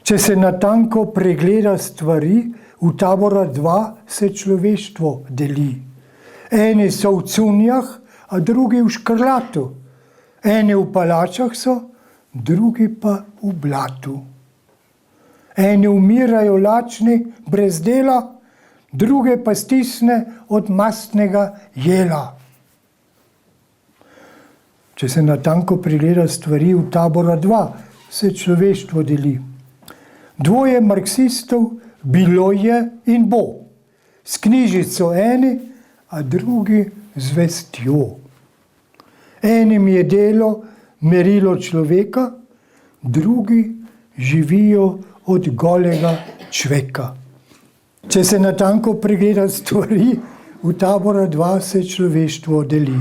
Če se natanko pregleda stvari, v tabora 2 se človeštvo deli. Eni so v cunjah, a drugi v škrlatu. Eni v palačah so, drugi pa v blatu. Eni umirajo lačni, brez dela, druge pa stisne od mastnega jela. Če se natanko pregleda stvari, v tabora 2 se človeštvo deli. Dvoje marksistov bilo je in bo. S knjižico eni, a drugi z vestjo. Enim je delo merilo človeka, drugi živijo od golega čveka. Če se natanko pregleda stvari, v tabora 2 se človeštvo deli.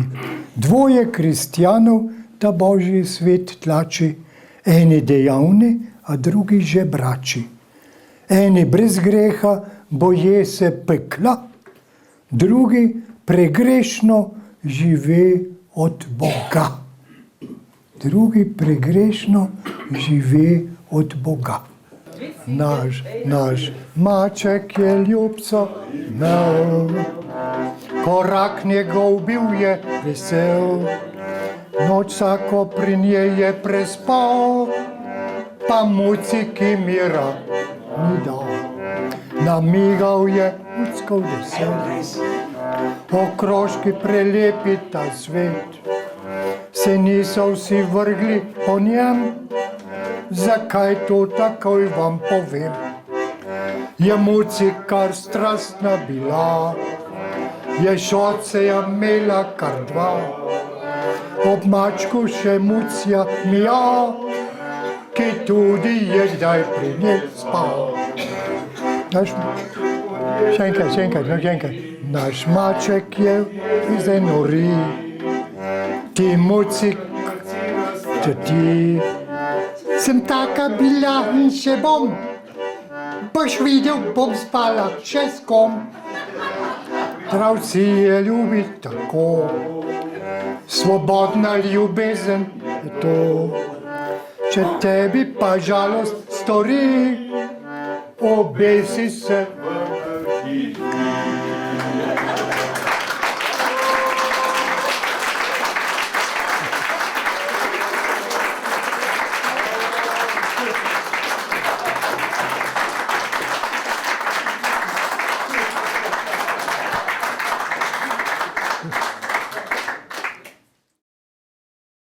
Dvoje kristjanov ta božji svet tlači, eni dejavni, a drugi žebrači. Eni brez greha boje se pekla, drugi pregrešno žive od Boga. Drugi pregrešno žive od Boga. Naš maček je ljubco imel, korak njegov bil je vesel, noč vsako pri njej je prespal, pa muci, ki mira ni dal. Namigal je muckov 10, okrožki prelepi ta svet, se niso vsi vrgli po njem, zakaj to takoj vam povem. Je muci kar strastna bila, je šoce je imela kar 2, ob mačku še mucija mija, ki tudi je kdaj pri njej spal. Še enkrat. Naš maček je zdaj nori, ti muci, če ti. Sem taka bila in še bom, boš videl, bom spala še s kom. Prav si je ljubiti tako, svobodna ljubezen je to. Če tebi pa žalost stori, obesi se